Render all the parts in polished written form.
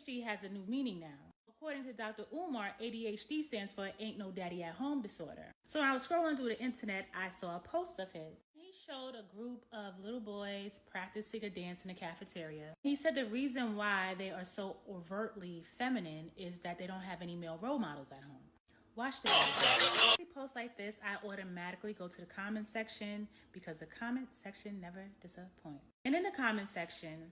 ADHD has a new meaning now. According to Dr. Umar, ADHD stands for Ain't No Daddy at Home disorder. So when I was scrolling through the internet, I saw a post of his. He showed a group of little boys practicing a dance in the cafeteria. He said the reason why they are so overtly feminine is that they don't have any male role models at home. Watch this. When posts like this, I automatically go to the comment section because the comment section never disappoints. And in the comment section,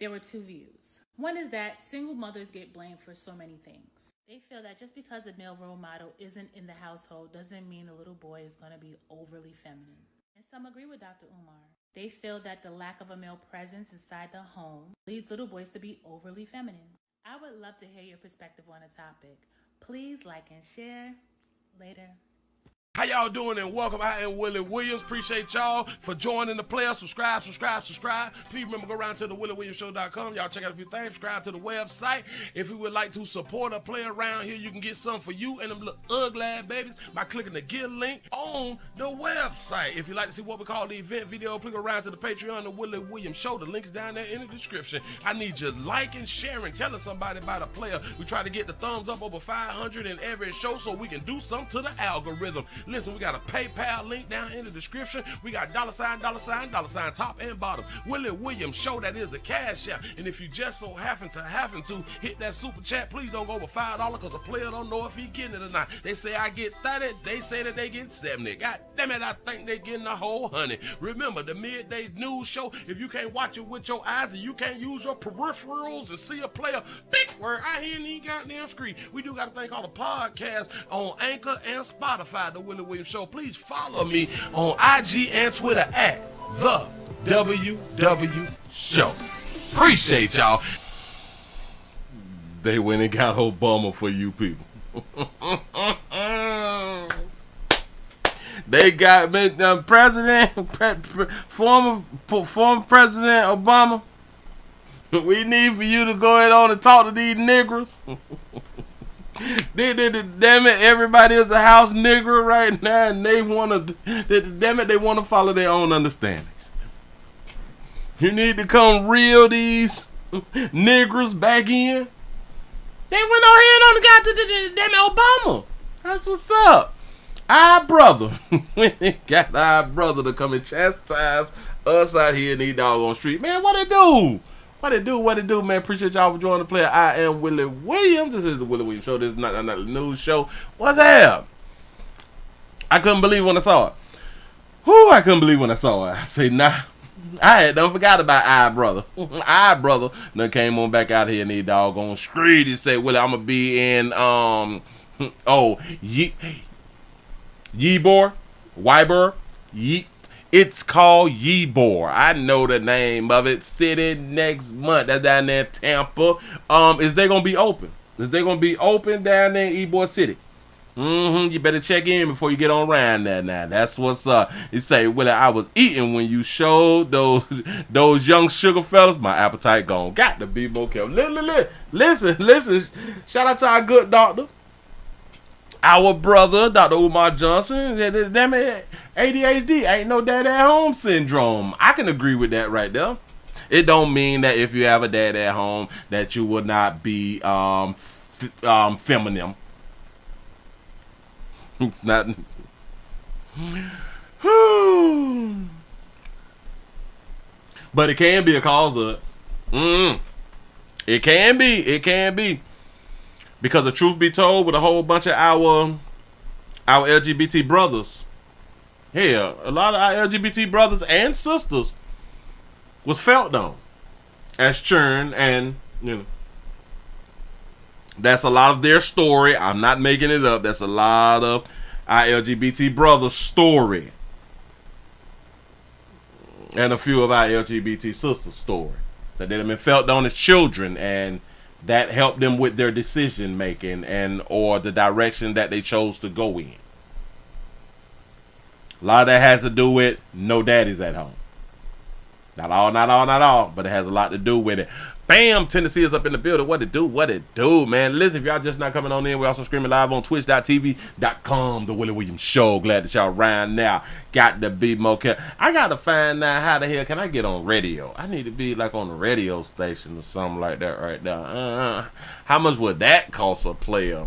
there were two views. One is that single mothers get blamed for so many things. They feel that just because a male role model isn't in the household doesn't mean the little boy is going to be overly feminine. And some agree with Dr. Umar. They feel that the lack of a male presence inside the home leads little boys to be overly feminine. I would love to hear your perspective on the topic. Please like and share. Later. How y'all doing and welcome. I am Willie Williams. Appreciate y'all for joining the player. Subscribe. Please remember, go around to the WillieWilliamsShow.com. Y'all check out a few things. Subscribe to the website. If you would like to support a player around here, you can get something for you and them little ugly ass babies by clicking the Get link on the website. If you'd like to see what we call the event video, click around to the Patreon, the Willie Williams Show. The link's down there in the description. I need you liking, sharing, telling somebody about a player. We try to get the thumbs up over 500 in every show so we can do something to the algorithm. Listen, we got a PayPal link down in the description. We got $, top and bottom. Willie Williams Show, that is the cash app. And if you just so happen to hit that super chat, please don't go over $5 because the player don't know if he getting it or not. They say I get 30, they say that they get 70. God damn it, I think they getting the whole 100. Remember, the midday news show, if you can't watch it with your eyes and you can't use your peripherals and see a player, big word, I hear any goddamn screen. We do got a thing called a podcast on Anchor and Spotify, the Willie Williams Show. Please follow me on IG and Twitter at the WW Show. Appreciate y'all. They went and got Obama for you people. They got former President Obama. We need for you to go ahead on and talk to these niggers. Damn it, everybody is a house nigger right now, and they want to follow their own understanding. You need to come reel these niggers back in. They went on ahead and got the damn Obama. That's what's up. Our brother. We got our brother to come and chastise us out here in these doggone street. Man, what it do? What it do, man? Appreciate y'all for joining the player. I am Willie Williams. This is the Willie Williams Show. This is not a news show. What's up? I couldn't believe when I saw it. I couldn't believe when I saw it. I say, nah. I had done forgot about our brother. Our brother done came on back out here in the doggone street. He said, Willie, I'm going to be in, Ybor. It's called Ybor. I know the name of it. City next month. That's down there in Tampa. Is they gonna be open? Is they gonna be open down there in Ybor City? You better check in before you get on around there now. That's what's up. You say, Willie, I was eating when you showed those young sugar fellas. My appetite gone. Got to be more careful. Listen. Shout out to our good doctor. Our brother, Dr. Umar Johnson, damn it, ADHD, ain't no dad at home syndrome. I can agree with that right there. It don't mean that if you have a dad at home that you will not be feminine. It's not. But it can be a cause of it. It can be. Because the truth be told, with a whole bunch of our LGBT brothers, a lot of our LGBT brothers and sisters was felt on as churn, and that's a lot of their story. I'm not making it up. That's a lot of our LGBT brothers' story, and a few of our LGBT sisters' story that they have been felt on as children, and that helped them with their decision making or the direction that they chose to go in. A lot of that has to do with no daddies at home. Not all, but it has a lot to do with it. Bam! Tennessee is up in the building. What it do, man? Listen, if y'all just not coming on in, we're also streaming live on twitch.tv.com, The Willie Williams Show. Glad that y'all around now. Got to be more careful. I got to find out how the hell can I get on radio. I need to be like on the radio station or something like that right now. How much would that cost a player?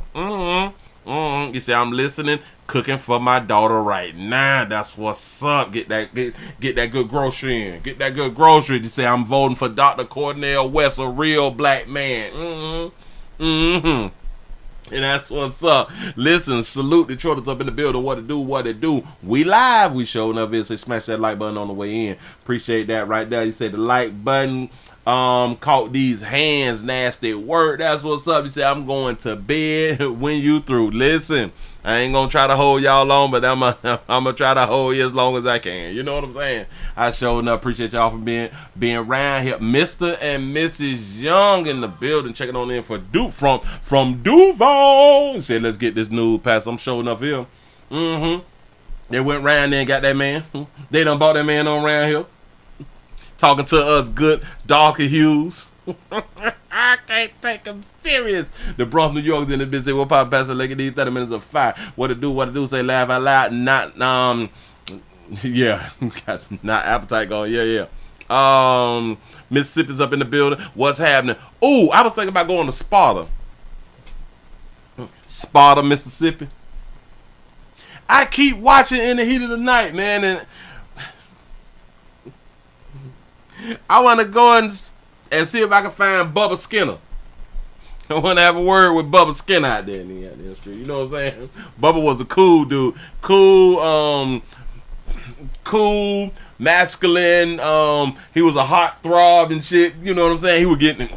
You see, I'm listening, cooking for my daughter right now. That's what's up. Get that good grocery in. Get that good grocery. You say I'm voting for Dr. Cornel West, a real black man. And that's what's up. Listen, salute Detroit is up in the building. What it do. We live. We showing up here. So smash that like button on the way in. Appreciate that right there. You say the like button. Caught these hands, nasty work. That's what's up. You say I'm going to bed when you through. Listen, I ain't gonna try to hold y'all long, but I'm gonna try to hold you as long as I can. You know what I'm saying? I sure enough appreciate y'all for being around here. Mr. and Mrs. Young in the building, checking on in for from Duval. Said let's get this news pass. I'm showing up here. They went round there and got that man. They done bought that man on around here. Talking to us good darker hues. I can't take them serious. The Bronx, New York, in the business. We'll pop past the leg of these 30 minutes of fire. What it do, say laugh out loud. Not, yeah. Not appetite going, yeah. Mississippi's up in the building. What's happening? Ooh, I was thinking about going to Sparta. Sparta, Mississippi. I keep watching In the Heat of the Night, man, and I want to go and see if I can find Bubba Skinner. I want to have a word with Bubba Skinner out there in the street. You know what I'm saying? Bubba was a cool dude. Cool, masculine. He was a hot throb and shit. You know what I'm saying? He was getting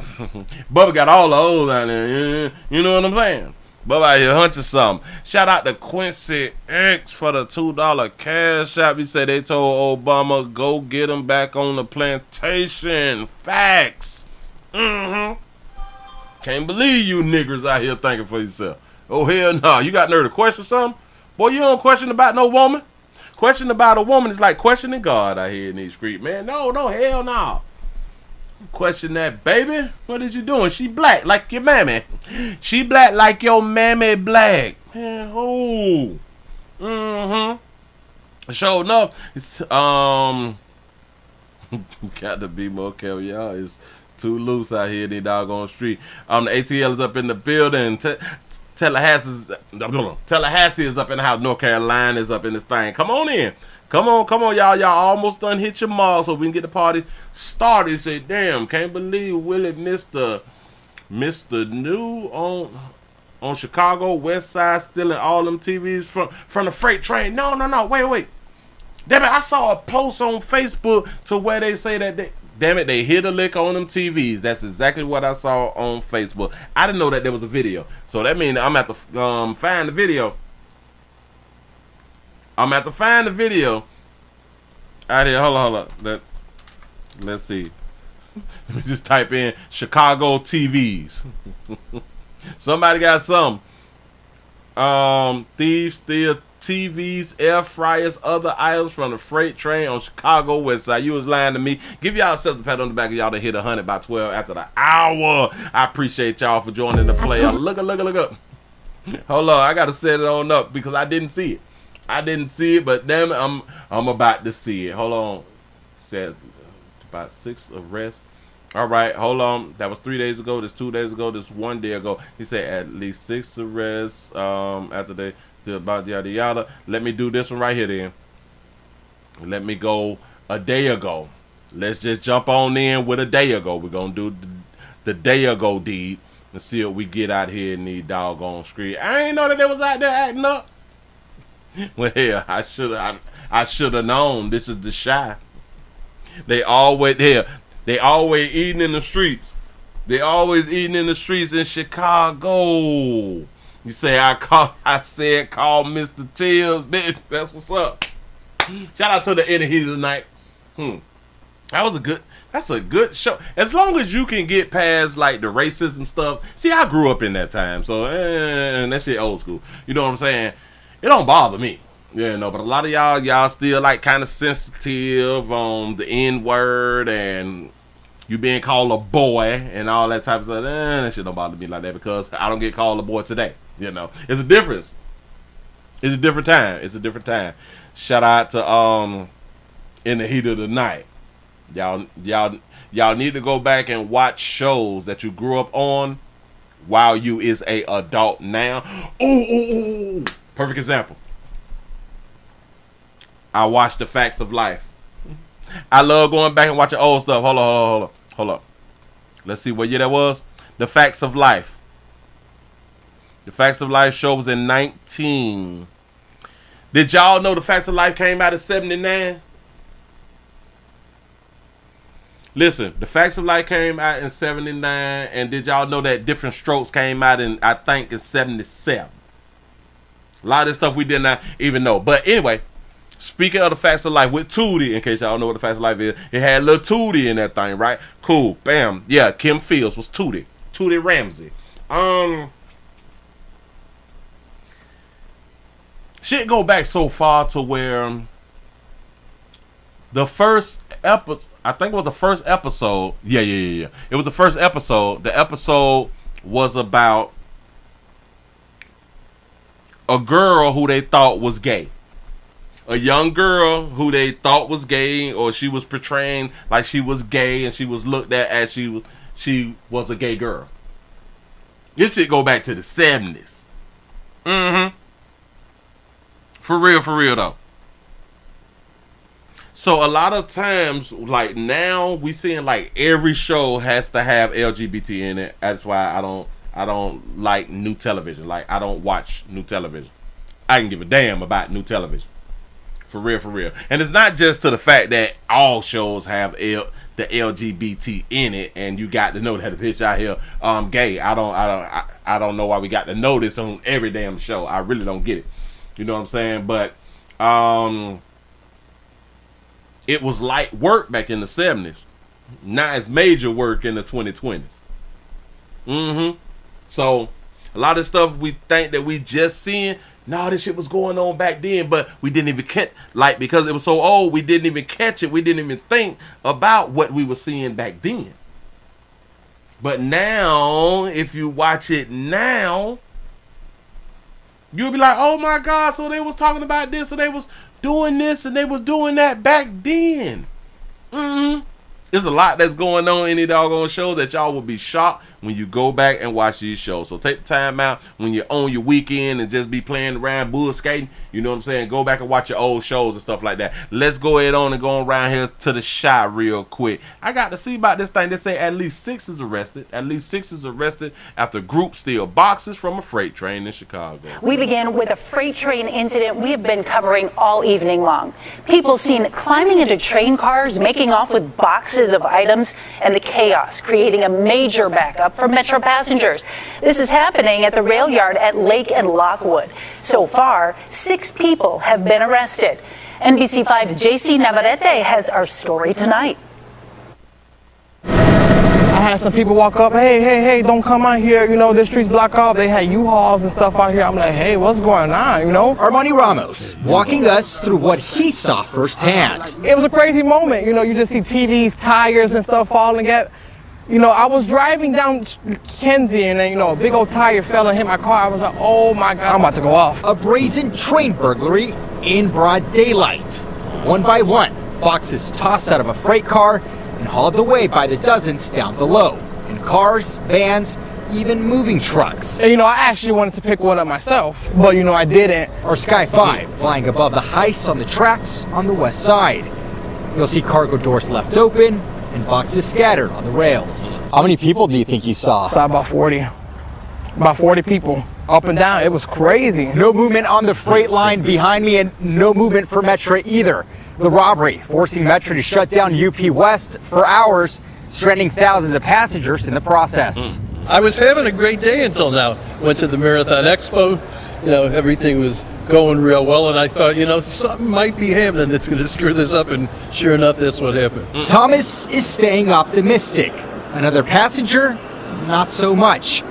Bubba got all the O's out there. You know what I'm saying? Bubba out here hunting something. Shout out to Quincy X for the $2 cash app. He said they told Obama, go get him back on the plantation. Facts. Can't believe you niggers out here thinking for yourself. Oh, hell no. You got nerve to question something? Boy, you don't question about no woman. Question about a woman is like questioning God out here in these streets, man. No, hell no. Question that, baby. What is you doing? She black like your mammy. She black like your mammy black. Man, oh. Sure enough, it's got to be more careful, y'all. It's too loose out here in the doggone street. The ATL is up in the building. Tallahassee is up in the house. North Carolina is up in this thing. Come on in. Come on, y'all. Y'all almost done hit your mark so we can get the party started. Say, damn, can't believe Willie missed the new on Chicago West Side stealing all them TVs from the freight train. No, wait. Damn it, I saw a post on Facebook to where they say that they hit a lick on them TVs. That's exactly what I saw on Facebook. I didn't know that there was a video. So that means I'm going to have to find the video. I'm going to have to find the video out here. Hold on. Let's see. Let me just type in Chicago TVs. Somebody got some. Thieves steal TVs, air fryers, other items from the freight train on Chicago West Side. You was lying to me. Give y'all yourself a pat on the back of y'all to hit 100 by 12 after the hour. I appreciate y'all for joining the play. Look up. Hold on, I gotta set it on up because I didn't see it. But damn it, I'm about to see it. Hold on. Says about 6 arrests. All right, hold on. That was 3 days ago. This 2 days ago. This 1 day ago. He said at least 6 arrests. After they to about yada yada. Let me do this one right here then. Let me go a day ago. Let's just jump on in with a day ago. We're gonna do the day ago deed and see what we get out here in the doggone street. I ain't know that they was out there acting up. Well, hell, I should have known. This is the Shy. They always eating in the streets. They always eating in the streets in Chicago. You say I said call Mr. Tills, bitch. That's what's up. Shout out to the In the Heat of the Night. That's a good show. As long as you can get past like the racism stuff. See, I grew up in that time, so that shit old school. You know what I'm saying? It don't bother me. Yeah, no, but a lot of y'all still like kind of sensitive on the N-word and you being called a boy and all that type of stuff. That shit don't bother me like that because I don't get called a boy today. You know, it's a difference. It's a different time. It's a different time. Shout out to In the Heat of the Night. Y'all need to go back and watch shows that you grew up on while you is a adult now. Ooh. Perfect example. I watched The Facts of Life. I love going back and watching old stuff. Hold up. Let's see what year that was. The Facts of Life. The Facts of Life show was in 19. Did y'all know The Facts of Life came out in 79? Listen, The Facts of Life came out in 79, and did y'all know that Different Strokes came out in, I think, in 77? A lot of this stuff we did not even know. But anyway, speaking of The Facts of Life with Tootie, in case y'all don't know what The Facts of Life is, it had little Tootie in that thing, right? Cool, bam. Yeah, Kim Fields was Tootie Ramsey. Shit go back so far to where the first episode, I think it was the first episode. Yeah. It was the first episode. The episode was about a girl who they thought was gay. A young girl who they thought was gay, or she was portraying like she was gay, and she was looked at as she was a gay girl. This shit go back to the 70s. For real though. So a lot of times, like now, we seeing like every show has to have LGBT in it. That's why I don't like new television. Like I don't watch new television. I can give a damn about new television. For real. And it's not just to the fact that all shows have the LGBT in it, and you got to know that a bitch out here gay. I don't know why we got to know this on every damn show. I really don't get it. You know what I'm saying? But it was light work back in the 70s. Not as major work in the 2020s. So a lot of stuff we think that we just seeing. No, this shit was going on back then, but we didn't even catch, like, because it was so old, we didn't even catch it. We didn't even think about what we were seeing back then. But now, if you watch it now, you'll be like, oh my God, so they was talking about this, and they was doing this, and they was doing that back then. There's a lot that's going on in the doggone show that y'all will be shocked when you go back and watch these shows. So take the time out when you're on your weekend and just be playing around bull skating. You know what I'm saying? Go back and watch your old shows and stuff like that. Let's go ahead on and go around here to the Shy real quick. I got to see about this thing. They say at least 6 is arrested. At least 6 is arrested after group steal boxes from a freight train in Chicago. We begin with a freight train incident we have been covering all evening long. People seen climbing into train cars, making off with boxes of items, and the chaos creating a major backup for Metro passengers. This is happening at the rail yard at Lake and Lockwood. So far, 6 people have been arrested. NBC5's JC Navarrete has our story tonight. I had some people walk up, hey, don't come out here, you know, this street's blocked off. They had U-Hauls and stuff out here. I'm like, hey, what's going on, you know? Armani Ramos walking us through what he saw firsthand. It was a crazy moment, you know, you just see TVs, tires and stuff falling at. You know, I was driving down Kenzie and then, you know, a big old tire fell and hit my car. I was like, oh my God, I'm about to go off. A brazen train burglary in broad daylight. One by one, boxes tossed out of a freight car and hauled away by the dozens down below. In cars, vans, even moving trucks. And, you know, I actually wanted to pick one up myself, but, you know, I didn't. Or Sky 5 flying above the heists on the tracks on the west side. You'll see cargo doors left open and boxes scattered on the rails. How many people do you think you saw? I saw about 40. About 40 people up and down. It was crazy. No movement on the freight line behind me and no movement for Metro either. The robbery forcing Metro to shut down UP West for hours, stranding thousands of passengers in the process. I was having a great day until now. Went to the Marathon Expo. You know, everything was going real well, and I thought, you know, something might be happening that's going to screw this up, and sure enough, that's what happened. Thomas is staying optimistic. Another passenger, not so much.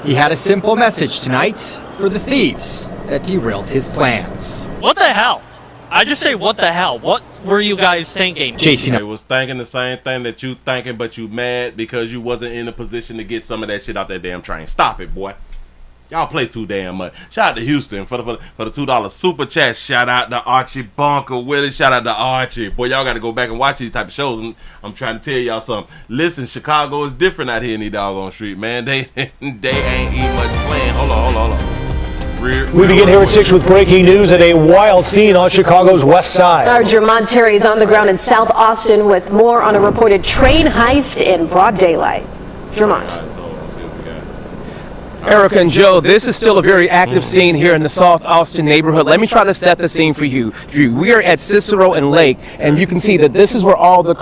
He had a simple message tonight for the thieves that derailed his plans. What the hell? I just say, what the hell? What were you guys thinking? They was thinking the same thing that you thinking, but you mad because you wasn't in a position to get some of that shit out that damn train. Stop it, boy. Y'all play too damn much. Shout out to Houston for the $2 super chat. Shout out to Archie Bunker, Willie. Shout out to Archie. Boy, y'all got to go back and watch these type of shows. I'm trying to tell y'all something. Listen, Chicago is different out here in the doggone street, man. They ain't eat much playing. Hold on. We begin here at 6 with breaking news at a wild scene on Chicago's west side. Our Jermont Terry is on the ground in South Austin with more on a reported train heist in broad daylight. Jermont. Erica and Joe, this is still a very active scene here in the South Austin neighborhood. Let me try to set the scene for you. We are at Cicero and Lake, and you can see that this is where all the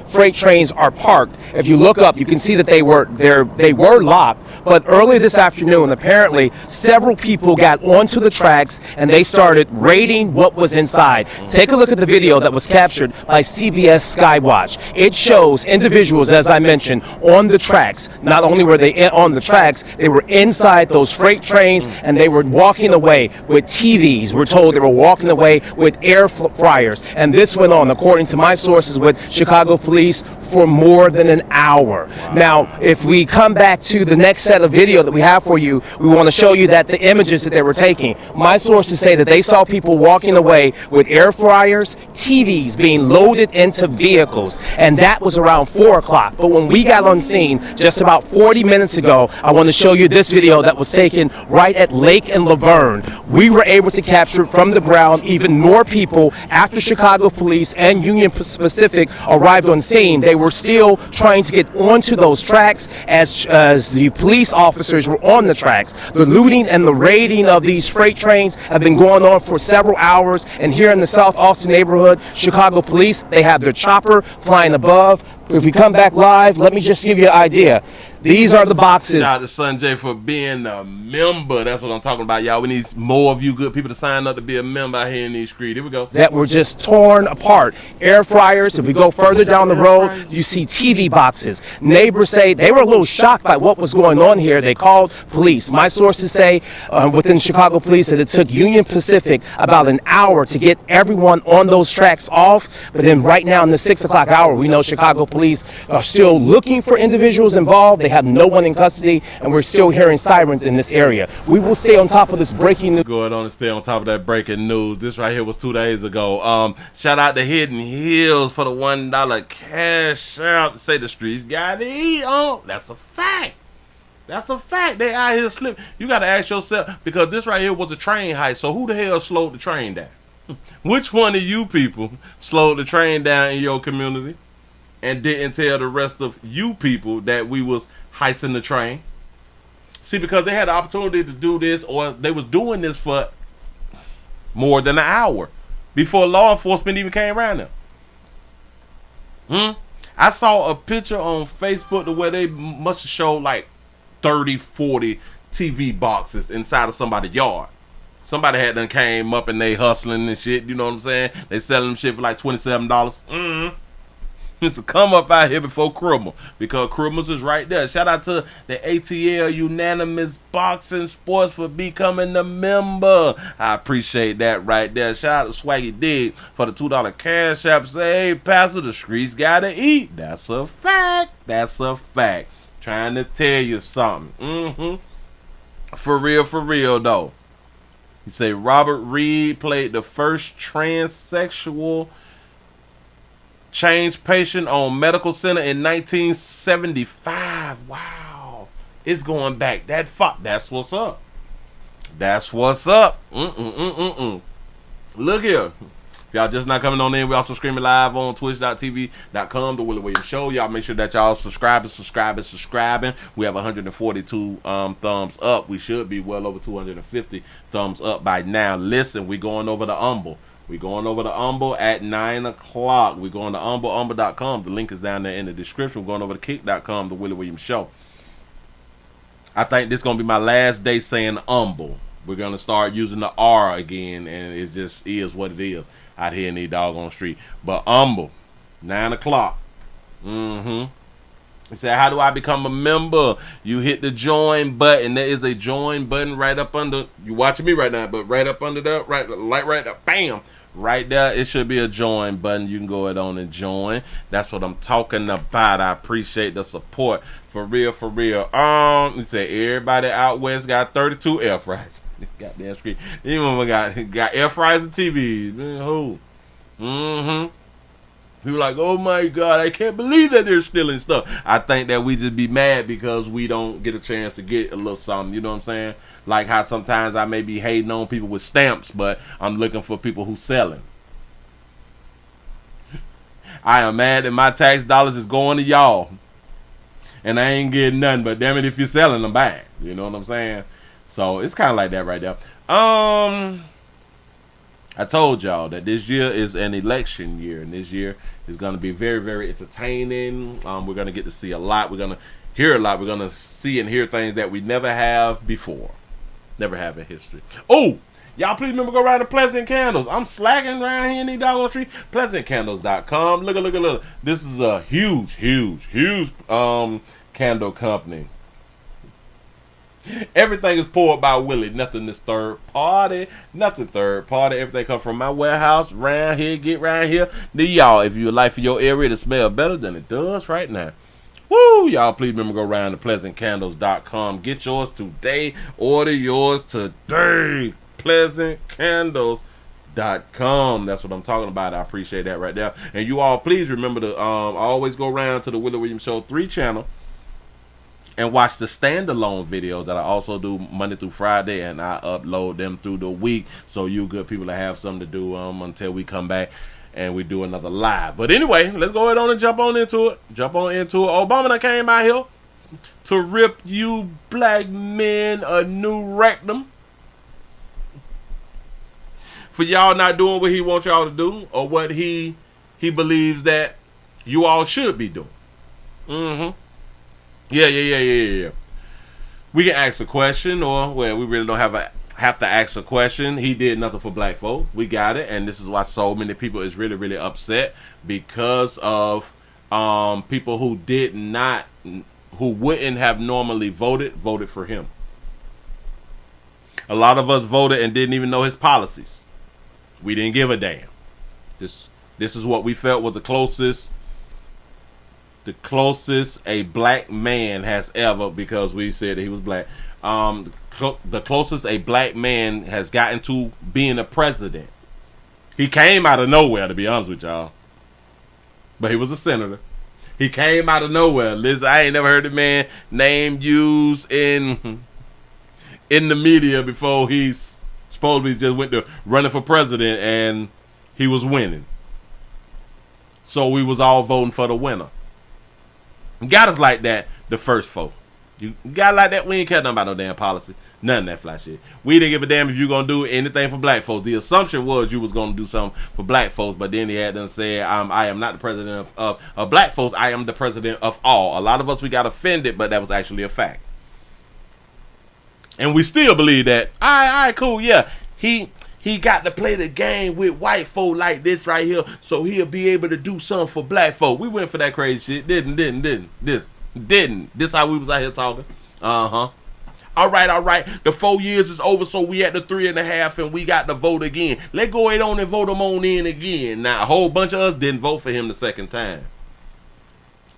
freight trains are parked. If you look up, you can see that they were locked. But early this afternoon, apparently, several people got onto the tracks and they started raiding what was inside. Take a look at the video that was captured by CBS Skywatch. It shows individuals, as I mentioned, on the tracks. Not only were they on the tracks, they were inside those freight trains and they were walking away with TVs. We're told they were walking away with air fryers. And this went on, according to my sources with Chicago police, for more than an hour. Now, if we come back to the next set of video that we have for you, we want to show you that the images that they were taking. My sources say that they saw people walking away with air fryers, TVs being loaded into vehicles, and that was around 4 o'clock. But when we got on scene just about 40 minutes ago, I want to show you this video that was taken right at Lake and Laverne. We were able to capture from the ground even more people after Chicago police and Union Pacific arrived on scene. They were still trying to get onto those tracks as the police officers were on the tracks. The looting and the raiding of these freight trains have been going on for several hours, and here in the South Austin neighborhood, Chicago police, they have their chopper flying above. If we come back live, let me just give you an idea. These are the boxes. Shout out to Sanjay for being a member. That's what I'm talking about, y'all. We need more of you good people to sign up to be a member out here in these streets. Here we go. That were just torn apart. Air fryers. If we go further down the road, you see TV boxes. Neighbors say they were a little shocked by what was going on here. They called police. My sources say within Chicago police that it took Union Pacific about an hour to get everyone on those tracks off. But then right now in the 6 o'clock hour, we know Chicago police are still looking for individuals involved. They have no one in custody, and we're still hearing sirens in this area. We will stay on top of this breaking news. Go ahead on and stay on top of that breaking news. This right here was 2 days ago. Shout out to Hidden Hills for the $1 cash out. Say the streets got to eat. Oh, that's a fact. That's a fact. They out here slipping. You got to ask yourself, because this right here was a train heist. So who the hell slowed the train down? Which one of you people slowed the train down in your community and didn't tell the rest of you people that we was heisting the train? See, because they had the opportunity to do this, or they was doing this for more than an hour before law enforcement even came around them. I saw a picture on Facebook to where they must have showed like 30, 40 TV boxes inside of somebody's yard. Somebody had done came up and they hustling and shit, you know what I'm saying? They selling them shit for like $27. It's a come up out here before Criminal, because Criminals is right there. Shout out to the ATL Unanimous Boxing Sports for becoming a member. I appreciate that right there. Shout out to Swaggy Dig for the $2 cash app. Say, hey, Pastor, the streets gotta eat. That's a fact. That's a fact. Trying to tell you something. For real though. He say Robert Reed played the first transsexual change patient on Medical Center in 1975. Wow. It's going back that far. That's what's up. That's what's up. Look here. If y'all just not coming on in, we also streaming live on twitch.tv.com, The Willie Williams Show. Y'all make sure that y'all subscribing. We have 142 thumbs up. We should be well over 250 thumbs up by now. Listen, we going over the Humble. We're going over to Humble at 9 o'clock. We're going to humble.com. The link is down there in the description. We're going over to kick.com, The Willie Williams Show. I think this is going to be my last day saying Humble. We're going to start using the R again, and it just is what it is out here in the doggone street. But Humble, 9 o'clock. He said, how do I become a member? You hit the join button. There is a join button right up under. You watching me right now, but right up under there, right there, bam. Right there, it should be a join button. You can go ahead on and join. That's what I'm talking about. I appreciate the support. For real, for real. He said, everybody out west got 32 air fryers. Goddamn screen. Anyone got air fryers and TVs. Man, who? Mm-hmm. We were like, oh my God, I can't believe that they're stealing stuff. I think that we just be mad because we don't get a chance to get a little something. You know what I'm saying? Like how sometimes I may be hating on people with stamps, but I'm looking for people who selling. I am mad that my tax dollars is going to y'all. And I ain't getting nothing, but damn it, if you're selling them back. You know what I'm saying? So it's kind of like that right there. I told y'all that this year is an election year, and this year is going to be very, very entertaining. We're going to get to see a lot. We're going to hear a lot. We're going to see and hear things that we never have before. Never have in history. Oh, y'all please remember go around to Pleasant Candles. I'm slacking around here in the doggone street. PleasantCandles.com. Look. This is a huge candle company. Everything is poured by Willie. Nothing is third party. Nothing third party. Everything comes from my warehouse. Round here. Get round here. Then y'all, if you would like for your area to smell better than it does right now. Woo! Y'all please remember go around to PleasantCandles.com. Get yours today. Order yours today. PleasantCandles.com. That's what I'm talking about. I appreciate that right there. And you all please remember to always go around to the Willie Williams Show 3 channel and watch the standalone videos that I also do Monday through Friday, and I upload them through the week so you good people to have something to do until we come back and we do another live. But anyway, let's go ahead on and jump on into it. Obama done came out here to rip you black men a new rectum for y'all not doing what he wants y'all to do or what he believes that you all should be doing. Yeah. We can ask a question, or well, we really don't have to ask a question. He did nothing for black folks. We got it, and this is why so many people is really, really upset because of people who wouldn't have normally voted for him. A lot of us voted and didn't even know his policies. We didn't give a damn. This is what we felt was the closest a black man has ever, because we said that he was black. The closest a black man has gotten to being a president. He came out of nowhere, to be honest with y'all. But he was a senator. He came out of nowhere. Liz, I ain't never heard the man name used in the media before he's supposedly just went to running for president and he was winning. So we was all voting for the winner. Got us like that the first vote. You got like that. We ain't care nothing about no damn policy. None of that fly shit. We didn't give a damn if you gonna do anything for black folks. The assumption was you was gonna do something for black folks, but then he had them say, I am not the president of black folks. I am the president of all. A lot of us, we got offended, but that was actually a fact. And we still believe that, all right, cool, yeah. He got to play the game with white folk like this right here, so he'll be able to do something for black folk. We went for that crazy shit. Didn't. This how we was out here talking. All right. The 4 years is over, so we at the 3.5, and we got to vote again. Let's go ahead on and vote him on in again. Now, a whole bunch of us didn't vote for him the second time.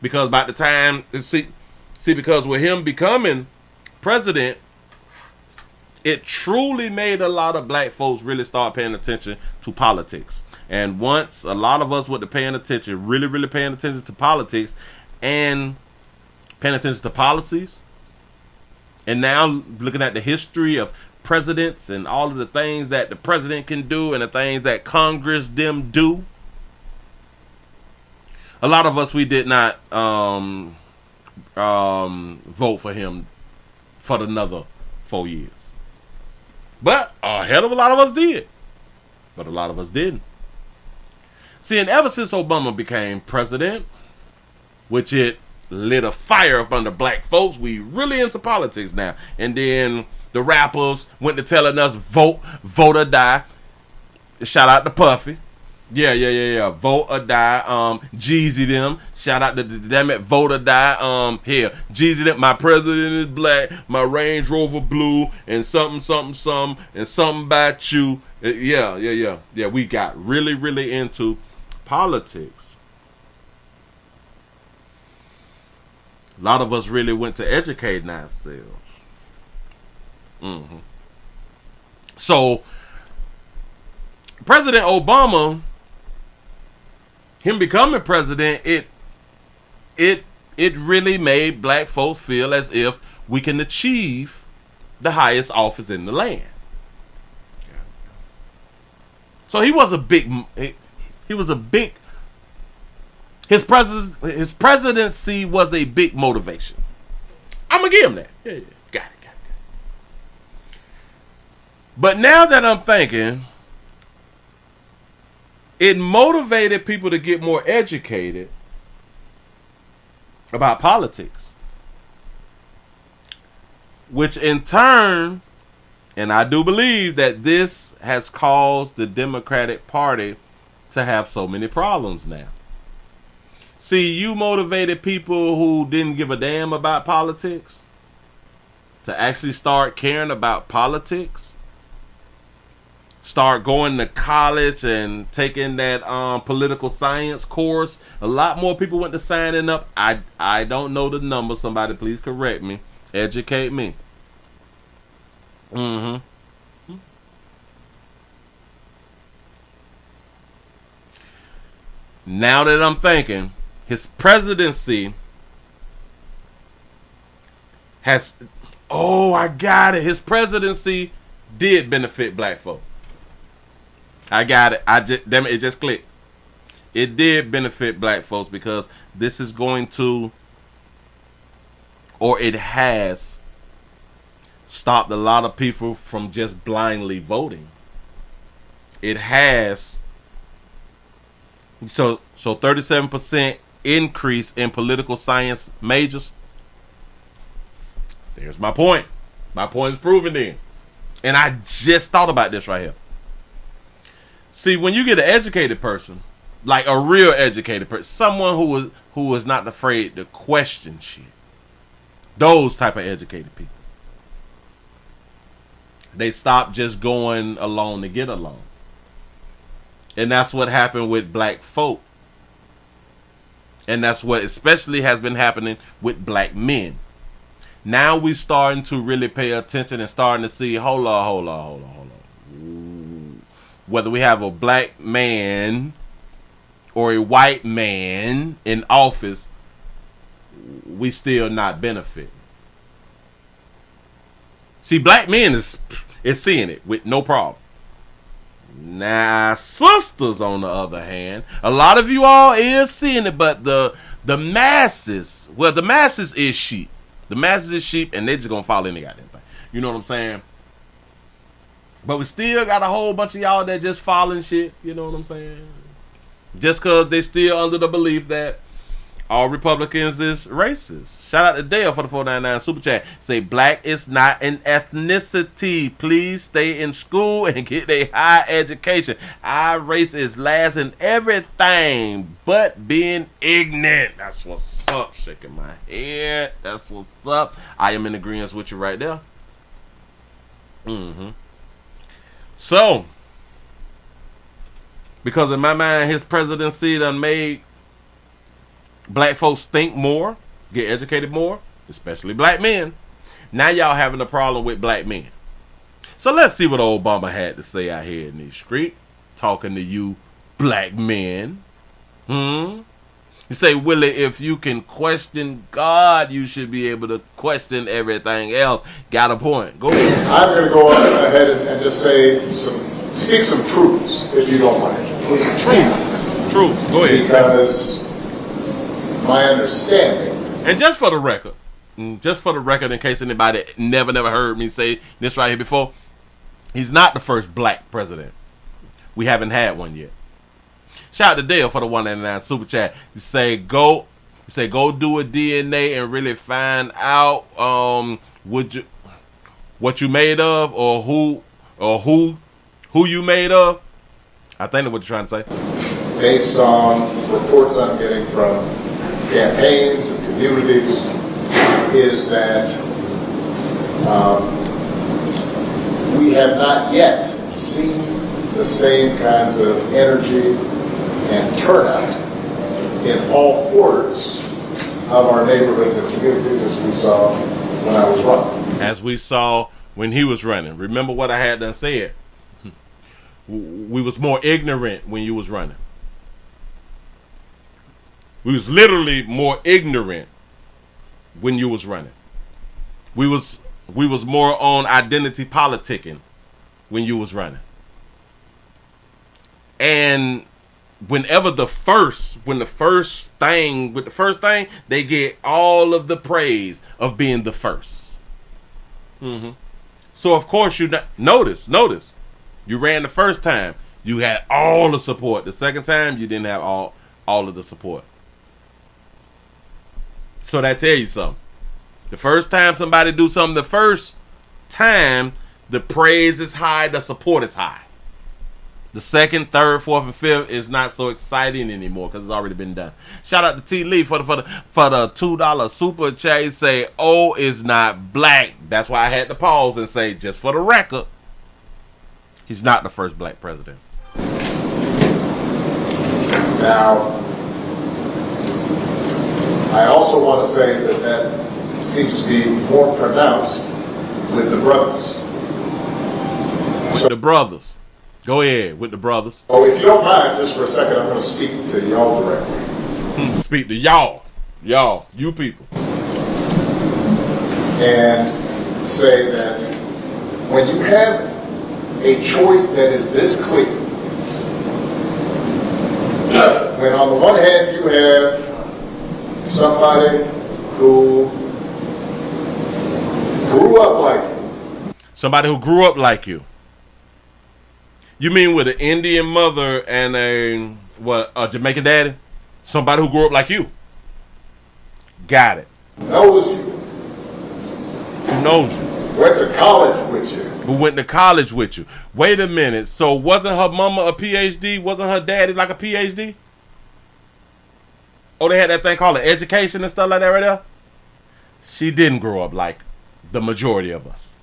Because by the time, because with him becoming president, it truly made a lot of black folks really start paying attention to politics. And once a lot of us were paying attention, really paying attention to politics and paying attention to policies, and now looking at the history of presidents and all of the things that the president can do and the things that Congress them do, a lot of us, we did not vote for him for another 4 years. But a hell of a lot of us did. But a lot of us didn't. See, and ever since Obama became president, which it lit a fire up under black folks, we really into politics now. And then the rappers went to telling us vote or die. Shout out to Puffy. Yeah. Vote or die. Jeezy them. Shout out to the damn it. Vote or die. Here. Jeezy them. My president is black. My Range Rover blue. And something. And something about you. Yeah. We got really into politics. A lot of us really went to educating ourselves. So, President Obama, him becoming president, it really made black folks feel as if we can achieve the highest office in the land. So his presidency was a big motivation. I'm gonna give him that. Yeah. Got it. But now that I'm thinking, it motivated people to get more educated about politics, which in turn, and I do believe that this has caused the Democratic Party to have so many problems now. See, you motivated people who didn't give a damn about politics to actually start caring about politics. Start going to college and taking that political science course. A lot more people went to signing up. I don't know the number. Somebody please correct me. Educate me. Now that I'm thinking, his presidency has... Oh, I got it. His presidency did benefit black folk. I got it. It just clicked. It did benefit black folks because this is going to, or it has stopped a lot of people from just blindly voting. It has. So 37% increase in political science majors. There's my point. My point is proven then. And I just thought about this right here. See, when you get an educated person, like a real educated person, someone who is not afraid to question shit, those type of educated people, they stop just going along to get along. And that's what happened with black folk. And that's what especially has been happening with black men. Now we starting to really pay attention and starting to see, hold on. Whether we have a black man or a white man in office, we still not benefiting. See, black men is seeing it with no problem. Now, sisters, on the other hand, a lot of you all is seeing it, but the masses, well, the masses is sheep. The masses is sheep, and they just gonna follow any goddamn thing. You know what I'm saying? But we still got a whole bunch of y'all that just following shit. You know what I'm saying? Just because they still under the belief that all Republicans is racist. Shout out to Dale for the 499 super chat. Say black is not an ethnicity. Please stay in school and get a high education. Our race is last in everything but being ignorant. That's what's up. Shaking my head. That's what's up. I am in agreement with you right there. So, because in my mind, his presidency done made black folks think more, get educated more, especially black men. Now y'all having a problem with black men. So let's see what Obama had to say out here in these streets, talking to you black men. You say, Willie, if you can question God, you should be able to question everything else. Got a point. Go ahead. I'm going to go ahead and just speak some truths, if you don't mind. Truth. Go ahead. Because my understanding. And just for the record, in case anybody never heard me say this right here before, he's not the first black president. We haven't had one yet. Shout out to Dale for the 199 super chat. You say go do a DNA and really find out what you made of or who you made of. I think that's what you're trying to say. based on reports I'm getting from campaigns and communities, is that we have not yet seen the same kinds of energy and turnout in all quarters of our neighborhoods and communities as we saw when I was running. As we saw when he was running. Remember what I had done said. We was more ignorant when you was running. We was literally more ignorant when you was running. We was more on identity politicking when you was running. And whenever the first thing, they get all of the praise of being the first. So of course you notice, you ran the first time, you had all the support. The second time, you didn't have all of the support. So that tell you something. The first time somebody do something, the first time, the praise is high, the support is high. The second, third, fourth, and fifth is not so exciting anymore because it's already been done. Shout out to T. Lee for the $2 super chat. He say, "O is not black." That's why I had to pause and say, just for the record, he's not the first black president. Now, I also want to say that seems to be more pronounced with the brothers. With the brothers. Go ahead, with the brothers. Oh, if you don't mind, just for a second, I'm going to speak to y'all directly. Speak to y'all. Y'all, you people. And say that when you have a choice that is this clear, when on the one hand you have somebody who grew up like you. Somebody who grew up like you. You mean with an Indian mother and a Jamaican daddy? Somebody who grew up like you. Got it. Knows you. Who knows you? Went to college with you. Who went to college with you. Wait a minute. So wasn't her mama a PhD? Wasn't her daddy like a PhD? Oh, they had that thing called an education and stuff like that right there? She didn't grow up like the majority of us.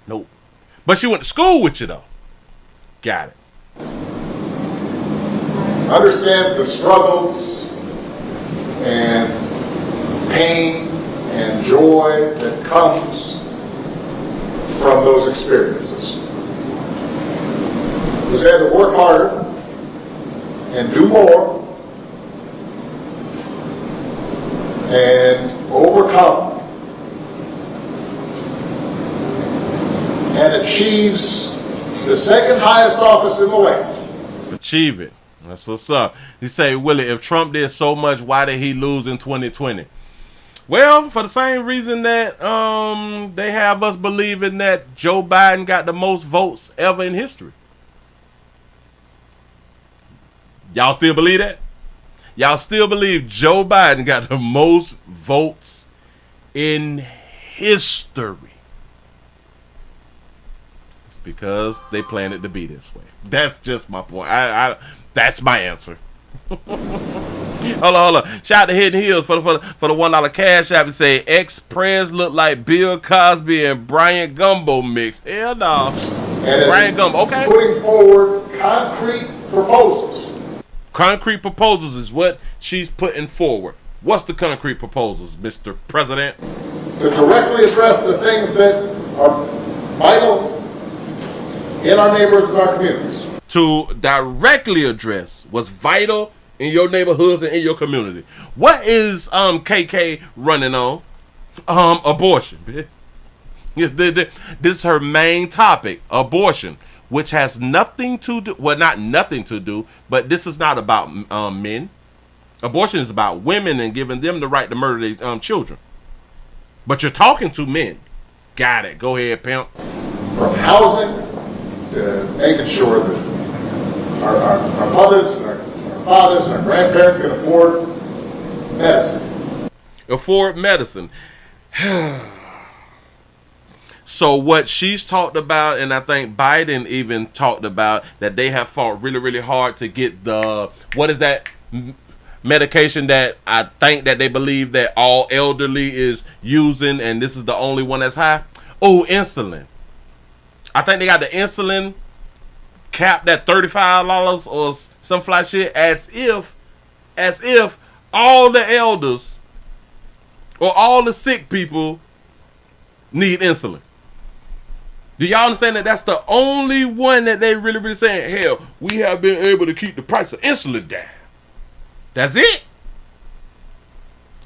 Nope. But she went to school with you, though. Got it. Understands the struggles and pain and joy that comes from those experiences. Who's had to work harder and do more and overcome and achieves the second highest office in the land. Achieve it. That's what's up. You say, Willie, if Trump did so much, why did he lose in 2020? Well, for the same reason that they have us believing that Joe Biden got the most votes ever in history. Y'all still believe that? Y'all still believe Joe Biden got the most votes in history? It's because they planned it to be this way. That's just my point. That's my answer. Hold on. Shout out to Hidden Hills for the $1 cash app and say ex-prez look like Bill Cosby and Brian Gumbo mix. Hell no. And Brian Gumbo, okay. Putting forward concrete proposals. Concrete proposals is what she's putting forward. What's the concrete proposals, Mr. President? To directly address the things that are vital in our neighborhoods and our communities. To directly address what's vital in your neighborhoods and in your community. What is KK running on? Abortion. Yes, this is her main topic, abortion, which has nothing to do, well, not nothing to do, but this is not about men. Abortion is about women and giving them the right to murder their children. But you're talking to men. Got it. Go ahead, pimp. From housing to making sure that our mothers and our fathers and our grandparents can afford medicine. Afford medicine. So what she's talked about, and I think Biden even talked about, that they have fought really, really hard to get the, what is that medication that I think that they believe that all elderly is using, and this is the only one that's high? Oh, insulin. I think they got the insulin capped at $35 or some fly shit, as if all the elders or all the sick people need insulin. Do y'all understand that that's the only one that they really, really saying, hell, we have been able to keep the price of insulin down. That's it.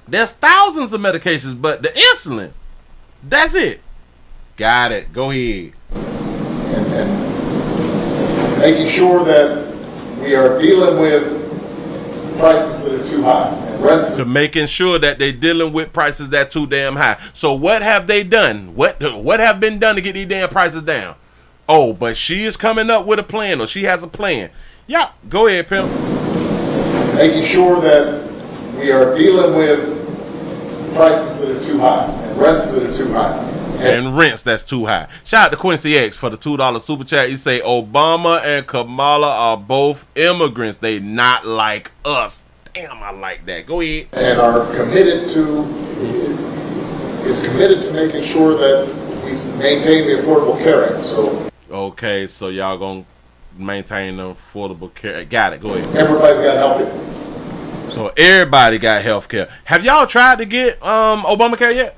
There's thousands of medications, but the insulin, that's it. Got it. Go ahead. And making sure that we are dealing with prices that are too high. To making sure that they're dealing with prices that too damn high. So what have they done? What have been done to get these damn prices down? Oh, but she is coming up with a plan, or she has a plan. Yeah, go ahead, pimp. Making sure that we are dealing with prices that are too high and rents that are too high. And rents that's too high. Shout out to Quincy X for the $2 super chat. He say Obama and Kamala are both immigrants. They not like us. Damn, I like that. Go ahead. And are committed to making sure that we maintain the Affordable Care Act. So okay, so y'all gonna maintain the Affordable Care. Got it. Go ahead. Everybody's got health care. So everybody got health care. Have y'all tried to get Obamacare yet?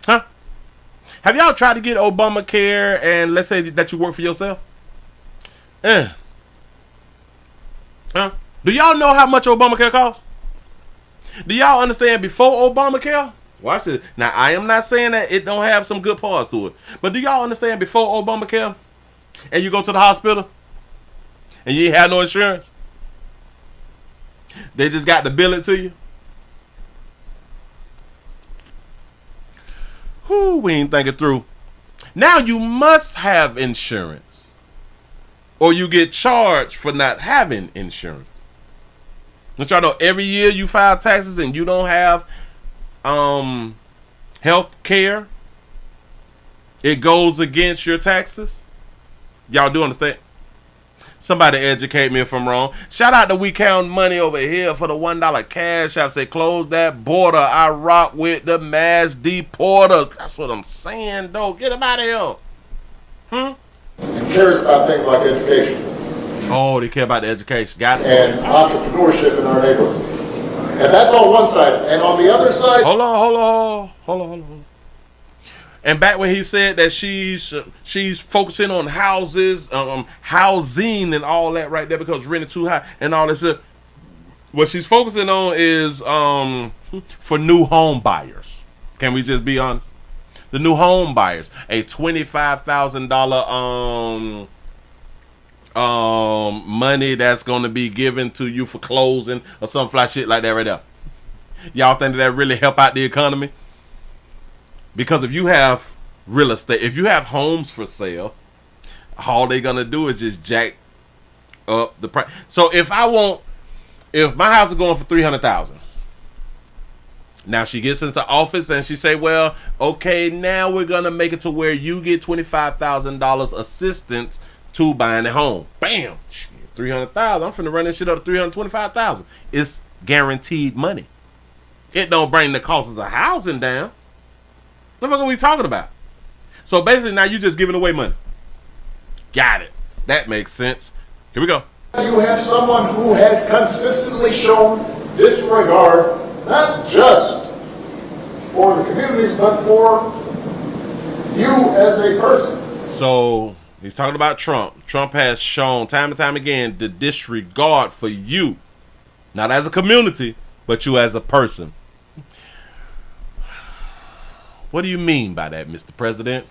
Huh? Have y'all tried to get Obamacare and let's say that you work for yourself? Huh? Do y'all know how much Obamacare costs? Do y'all understand before Obamacare? Watch this. Now, I am not saying that it don't have some good parts to it. But do y'all understand before Obamacare and you go to the hospital and you ain't have no insurance? They just got to bill it to you? Whew, we ain't thinking through. Now you must have insurance, or you get charged for not having insurance. Don't y'all know every year you file taxes and you don't have health care, it goes against your taxes? Y'all do understand? Somebody educate me if I'm wrong. Shout out to We Count Money over here for the $1 cash app. Say close that border. I rock with the mass deporters. That's what I'm saying, though. Get them out of here. And cares about things like education. Oh, they care about the education. Got it. And entrepreneurship in our neighborhoods. And that's on one side. And on the other side. Hold on. And back when he said that she's focusing on houses, housing and all that right there because renting too high and all this stuff. What she's focusing on is for new home buyers. Can we just be honest? The new home buyers, a $25,000 money that's going to be given to you for closing or some fly shit like that right there. Y'all think that really help out the economy? Because if you have real estate, if you have homes for sale, all they're gonna do is just jack up the price. So if my house is going for $300,000, now she gets into office and she say, well, okay, now we're gonna make it to where you get $25,000 assistance to buying a home. Bam, $300,000. I'm finna run this shit up to $325,000. It's guaranteed money. It don't bring the costs of housing down. What are we talking about? So basically now you just giving away money. Got it. That makes sense. Here we go. You have someone who has consistently shown disregard, not just for the communities, but for you as a person. So he's talking about Trump. Trump has shown time and time again the disregard for you. Not as a community, but you as a person. What do you mean by that, Mr. President?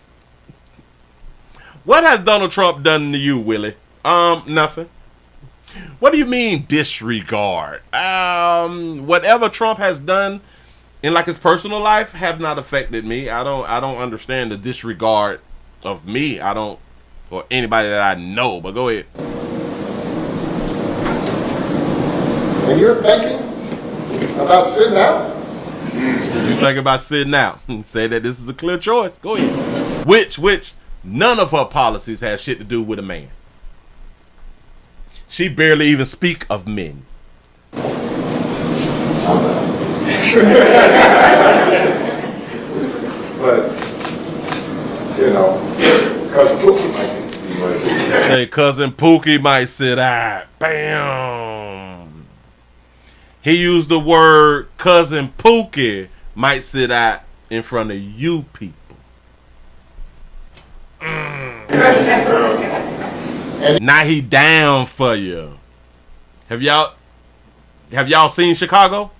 What has Donald Trump done to you, Willie? Nothing. What do you mean disregard? Whatever Trump has done in like his personal life have not affected me. I don't understand the disregard of me. Or anybody that I know. But go ahead. And you're thinking about sitting out? You thinking about sitting out? Say that this is a clear choice. Go ahead. Which none of her policies have shit to do with a man. She barely even speak of men. But, you know, Cousin Pookie might be. Hey, Cousin Pookie might sit out. Bam. He used the word Cousin Pookie might sit out in front of you people. Now he down for you. Have y'all seen Chicago?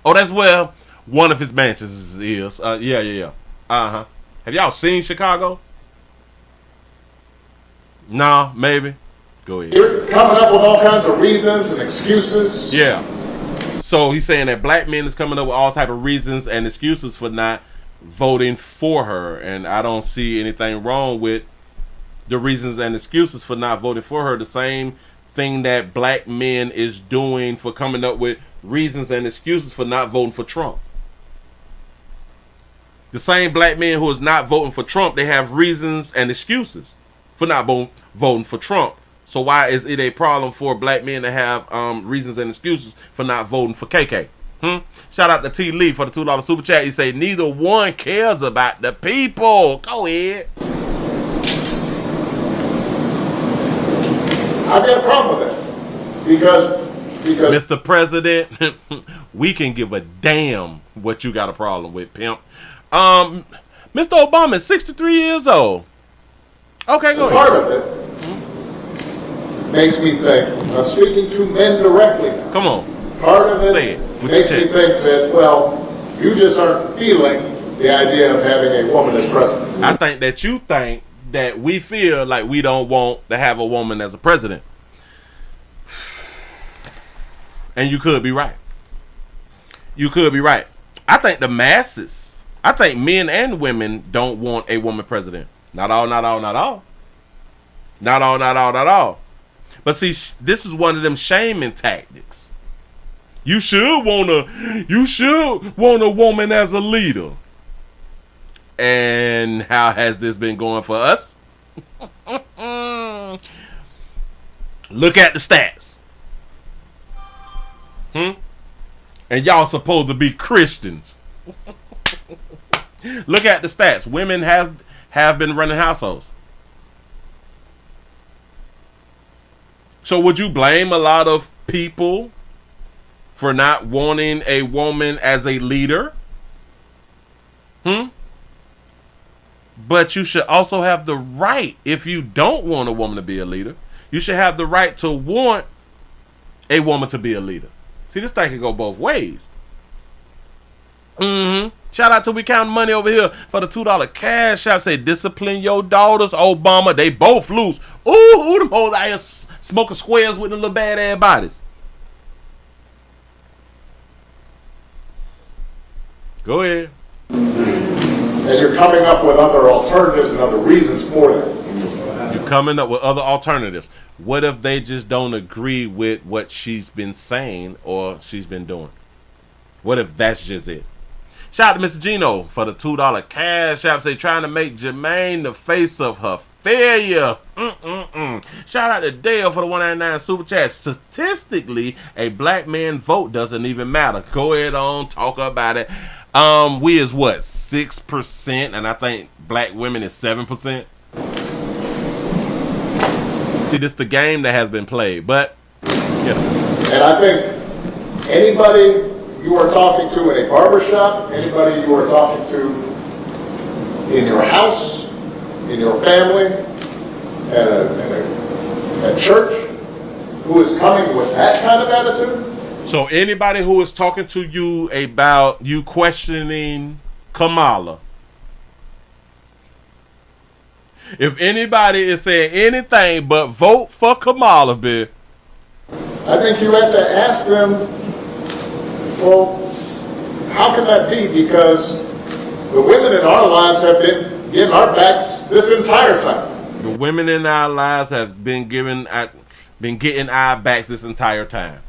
Oh, that's where one of his mansions is. Yeah. Uh-huh. Have y'all seen Chicago? Nah, maybe. Go ahead. You're coming up with all kinds of reasons and excuses. Yeah. So he's saying that black men is coming up with all type of reasons and excuses for not voting for her, and I don't see anything wrong with the reasons and excuses for not voting for her. The same thing that black men is doing for coming up with reasons and excuses for not voting for Trump. The same black men who is not voting for Trump, they have reasons and excuses for not voting for Trump. So why is it a problem for black men to have reasons and excuses for not voting for KK? Shout out to T. Lee for the $2 super chat. He say neither one cares about the people. Go ahead. I've got a problem with that because Mr. President, we can give a damn what you got a problem with, pimp. Mr. Obama is 63 years old. Okay, go ahead. Part of it makes me think. I'm speaking to men directly now. Come on. Part of it makes me think that, well, you just aren't feeling the idea of having a woman as president. I think that you think that we feel like we don't want to have a woman as a president. And you could be right. You could be right. I think the masses, I think men and women don't want a woman president. Not all. But see, this is one of them shaming tactics. You should want a woman as a leader. And how has this been going for us? Look at the stats. And y'all supposed to be Christians. Look at the stats. Women have been running households. So would you blame a lot of people for not wanting a woman as a leader? But you should also have the right, if you don't want a woman to be a leader, you should have the right to want a woman to be a leader. See, this thing can go both ways. Shout out to We Counting Money over here for the $2 cash app. Say, discipline your daughters, Obama. They both loose. Ooh, who them hoes out here smoking squares with the little bad ass bodies? Go ahead. And you're coming up with other alternatives and other reasons for that. You're coming up with other alternatives. What if they just don't agree with what she's been saying or she's been doing? What if that's just it? Shout out to Mr. Gino for the $2 cash app. Say, trying to make Jermaine the face of her failure. Shout out to Dale for the 199 super chat. Statistically, a black man vote doesn't even matter. Go ahead on, talk about it. We is what, 6%, and I think black women is 7%. See, this is the game that has been played, but yeah. And I think anybody you are talking to in a barbershop, anybody you are talking to in your house, in your family, at church, who is coming with that kind of attitude. So anybody who is talking to you about you questioning Kamala, if anybody is saying anything but vote for Kamala, bitch, I think you have to ask them, well, how can that be? Because the women in our lives have been getting our backs this entire time. The women in our lives have been getting our backs this entire time.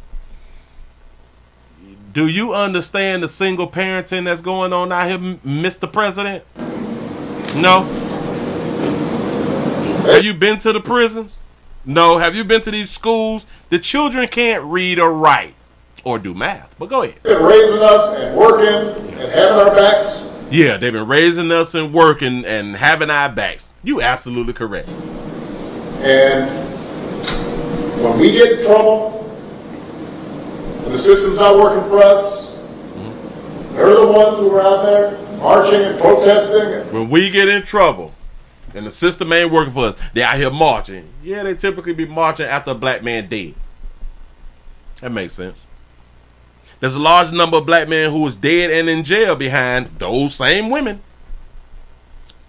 Do you understand the single parenting that's going on out here, Mr. President? No? Have you been to the prisons? No. Have you been to these schools? The children can't read or write or do math. But go ahead. They've been raising us and working and having our backs. Yeah, they've been raising us and working and having our backs. You absolutely correct. And when we get in trouble, when the system's not working for us, they're the ones who are out there marching and protesting. When we get in trouble and the system ain't working for us, they out here marching. Yeah, they typically be marching after a black man dead. That makes sense. There's a large number of black men who is dead and in jail behind those same women.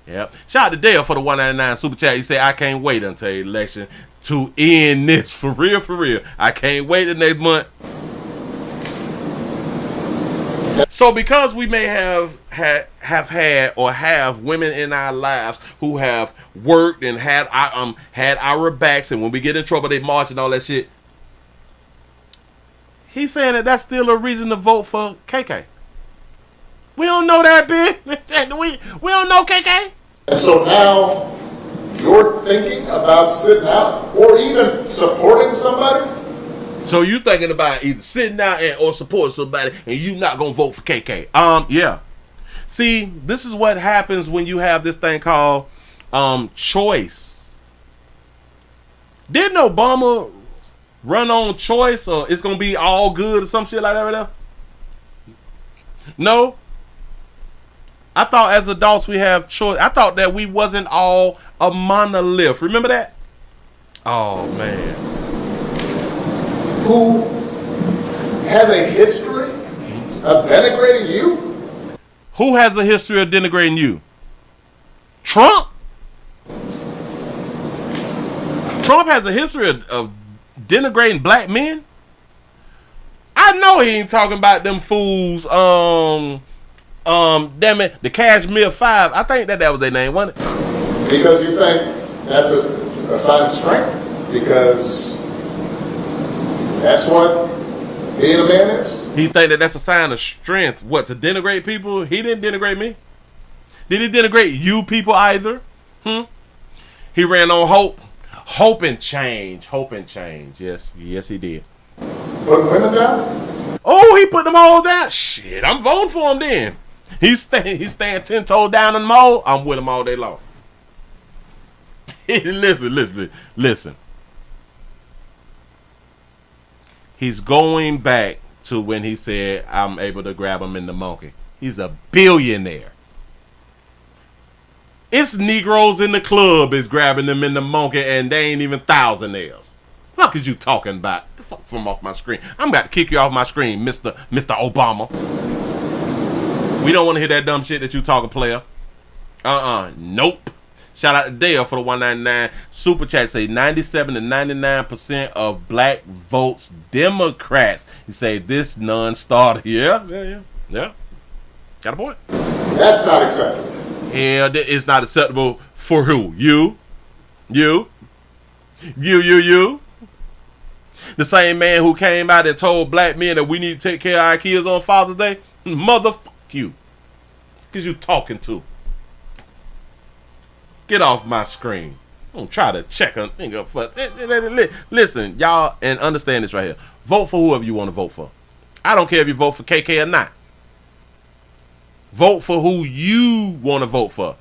Yep. Shout out to Dale for the 199 super chat. He said, I can't wait until election to end this. For real, for real. I can't wait the next month. So because we may have had or have women in our lives who have worked and had our backs, and when we get in trouble, they march and all that shit. He's saying that that's still a reason to vote for KK. We don't know that, bitch. We don't know KK. And so now you're thinking about sitting out or even supporting somebody? So you thinking about either sitting out or supporting somebody, and you not gonna vote for KK? Yeah. See, this is what happens when you have this thing called choice. Didn't Obama run on choice, or it's gonna be all good or some shit like that right now? No. I thought as adults we have choice. I thought that we wasn't all a monolith. Remember that? Oh man. Who has a history of denigrating you? Who has a history of denigrating you? Trump? Trump has a history of denigrating black men? I know he ain't talking about them fools, damn it, the Kashmir 5. I think that was their name, wasn't it? Because you think that's a sign of strength? Because that's what being a man is? He think that that's a sign of strength. What, to denigrate people? He didn't denigrate me. Did he denigrate you people either? He ran on hope. Hope and change. Hope and change. Yes, he did. Putting women down? Oh, he put them all down? Shit, I'm voting for him then. He's staying 10 toes down on them all. I'm with him all day long. Listen. He's going back to when he said, I'm able to grab him in the monkey. He's a billionaire. It's Negroes in the club is grabbing them in the monkey, and they ain't even thousandaires. What is you talking about? Get the fuck from off my screen. I'm about to kick you off my screen, Mr. Obama. We don't want to hear that dumb shit that you talking, player. Nope. Shout out to Dale for the 199 super chat. Say 97 to 99% of black votes Democrats. You say this non-starter. Yeah. Got a point. That's not acceptable. Yeah, it's not acceptable for who? You. The same man who came out and told black men that we need to take care of our kids on Father's Day. Motherfuck you. Because you talking to. Get off my screen. Don't try to check a thing up. Listen, y'all, and understand this right here. Vote for whoever you want to vote for. I don't care if you vote for KK or not. Vote for who you want to vote for.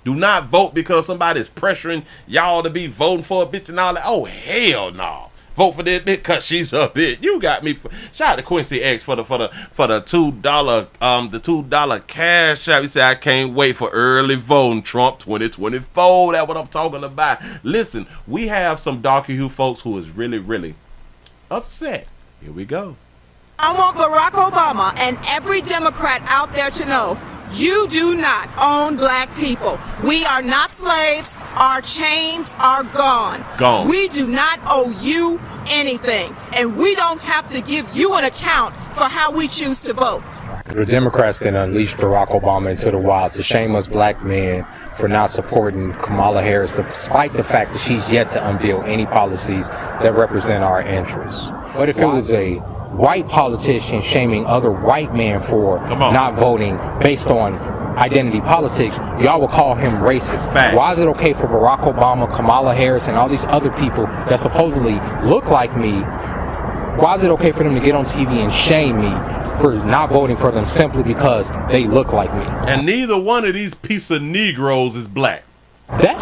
Do not vote because somebody's pressuring y'all to be voting for a bitch and all that. Oh, hell no. Vote for this bitch because she's a bitch. You got me. Shout out to Quincy X for the $2 cash out. He said, I can't wait for early voting. Trump 2024. That's what I'm talking about. Listen, we have some darker hue folks who is really, really upset. Here we go. I want Barack Obama and every Democrat out there to know, you do not own black people. We are not slaves. Our chains are gone. We do not owe you anything. And we don't have to give you an account for how we choose to vote. The Democrats then unleashed Barack Obama into the wild to shame us black men for not supporting Kamala Harris, despite the fact that she's yet to unveil any policies that represent our interests. But if it was a white politician shaming other white men for not voting based on identity politics, y'all will call him racist. Facts. Why is it okay for Barack Obama, Kamala Harris, and all these other people that supposedly look like me? Why is it okay for them to get on TV and shame me for not voting for them simply because they look like me? And neither one of these piece of Negroes is black. That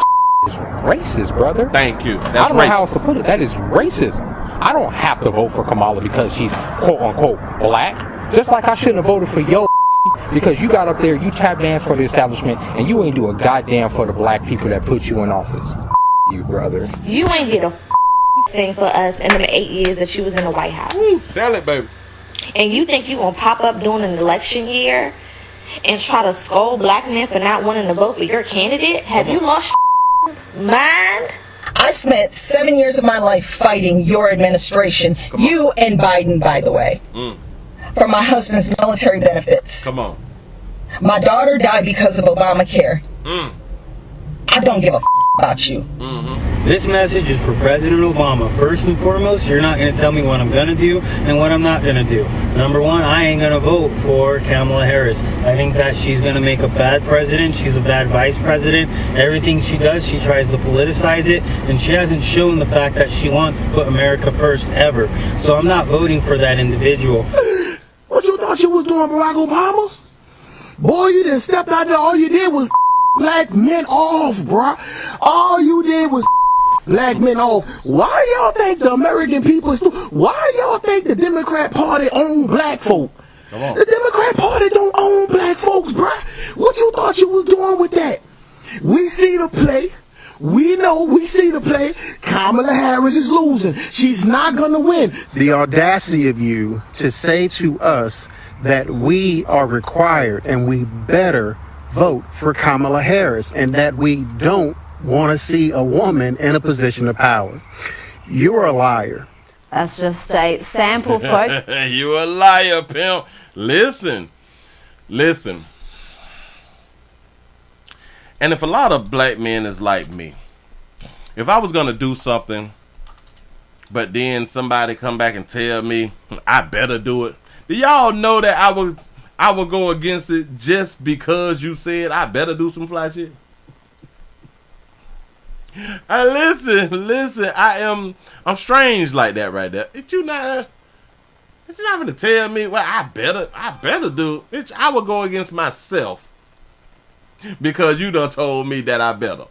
is racist, brother. Thank you. That's I don't know how racist. else to put it. That is racism. I don't have to vote for Kamala because she's quote unquote black. Just like I shouldn't have voted for yo because you got up there, you tap dance for the establishment, and you ain't do a goddamn for the black people that put you in office. You, brother. You ain't did a thing for us in the 8 years that you was in the White House. Ooh, sell it, baby. And you think you gonna pop up during an election year and try to scold black men for not wanting to vote for your candidate? Have you lost mind? I spent 7 years of my life fighting your administration, you and Biden, by the way, for my husband's military benefits. Come on. My daughter died because of Obamacare. I don't give a about you. This message is for President Obama. First and foremost, you're not going to tell me what I'm going to do and what I'm not going to do. Number one, I ain't going to vote for Kamala Harris. I think that she's going to make a bad president. She's a bad vice president. Everything she does, she tries to politicize it, and she hasn't shown the fact that she wants to put America first ever. So I'm not voting for that individual. What you thought you was doing, Barack Obama? Boy, you done stepped out there. All you did was black men off, bruh. All you did was black men off. Why y'all think the American people why y'all think the Democrat Party own black folk? The Democrat Party don't own black folks, bruh. What you thought you was doing with that? We see the play. We know, we see the play. Kamala Harris is losing. She's not gonna win. The audacity of you to say to us that we are required and we better vote for Kamala Harris and that we don't want to see a woman in a position of power. You're a liar. That's just a sample, folks. You a liar, pimp. Listen. And if a lot of black men is like me, if I was going to do something, but then somebody come back and tell me I better do it, do y'all know that I would go against it just because you said I better do some fly shit? Listen, I'm strange like that right there. You're not gonna tell me well I better do it. I would go against myself because you done told me that I better.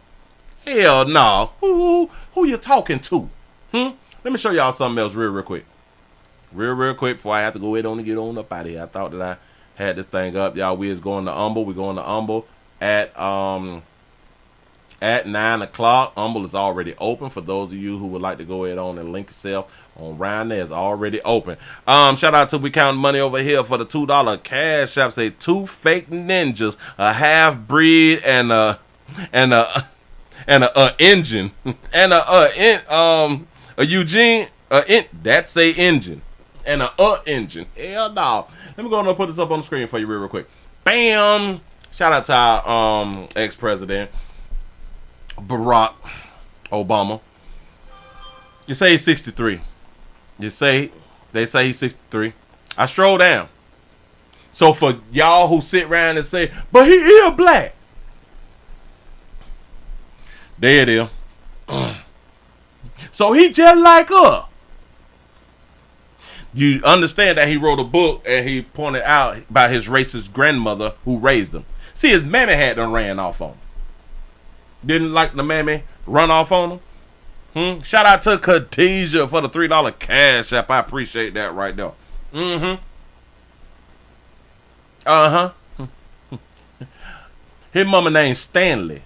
Hell no. Who you talking to? Let me show y'all something else real quick. Real quick before I have to go ahead on and get on up out of here. I thought that I had this thing up. Y'all, we is going to Humble. We're going to Humble at 9 o'clock. Humble is already open for those of you who would like to go ahead on and link yourself on around there. Is already open. Shout out to We Count Money over here for the $2 cash app. Say 2 fake ninjas, a half breed, and a engine, and a Eugene. That's a engine. And a engine. Hell no. Let me go and put this up on the screen for you real quick. Bam. Shout out to our ex-president Barack Obama. You say he's 63. They say he's 63. I stroll down. So for y'all who sit around and say, but he is black. There it is. So he just like us. You understand that he wrote a book and he pointed out about his racist grandmother who raised him. See, his mammy had done ran off on him. Didn't like the mammy run off on him? Shout out to Khadijah for the $3 cash app. I appreciate that right there. His mama named Stanley.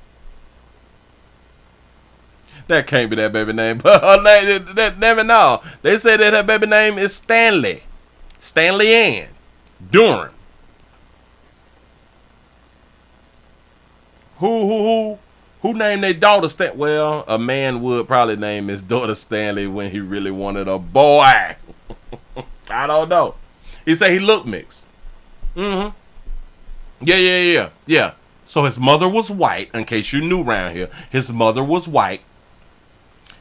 That can't be that baby name. But her name, that never know. They say that her baby name is Stanley. Stanley Ann Durham. Who named their daughter Stanley? Well, a man would probably name his daughter Stanley when he really wanted a boy. I don't know. He said he looked mixed. Yeah. So his mother was white, in case you knew around here. His mother was white.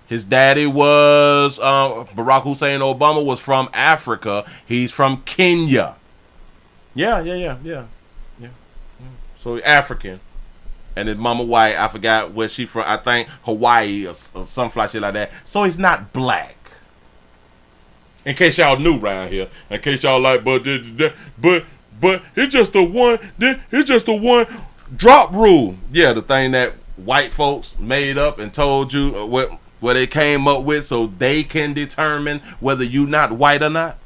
His daddy was, Barack Hussein Obama was from Africa. He's from Kenya. Yeah. So African. And his mama white. I forgot where she from. I think Hawaii or some fly shit like that. So he's not black. In case y'all new around here. In case y'all like, but it's just the one. It's just the one drop rule. Yeah, the thing that white folks made up and told you what they came up with, so they can determine whether you not white or not.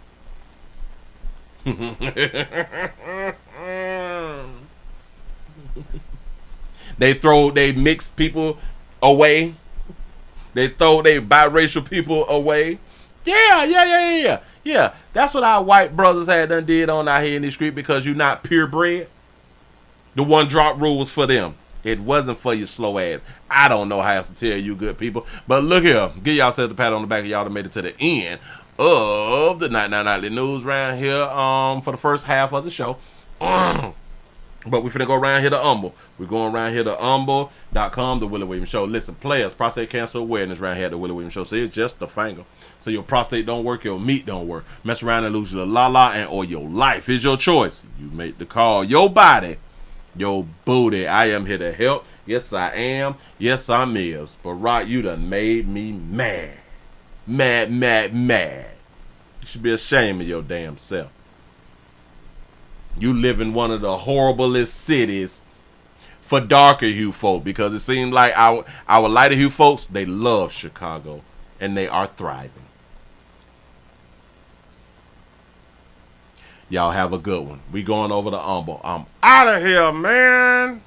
They mix people away. They throw they biracial people away. Yeah. That's what our white brothers had done did on out here in the street because you not purebred. The one drop rule was for them. It wasn't for your slow ass. I don't know how else to tell you good people. But look here. Give yourself the pat on the back of y'all that made it to the end of the Night Nightly News around here for the first half of the show. But we're finna go around here to Humble. We're going around here to humble.com, the Willie Williams Show. Listen, players, prostate cancer awareness around here at the Willie Williams Show. So it's just the finger. So your prostate don't work, your meat don't work. Mess around and lose your la-la and or your life is your choice. You make the call. Your body, your booty. I am here to help. Yes, I am. Yes, I'm is. But Rock, you done made me mad. Mad. You should be ashamed of your damn self. You live in one of the horriblest cities for darker hue folk because it seems like our lighter hue folks, they love Chicago and they are thriving. Y'all have a good one. We going over to Humble. I'm out of here, man.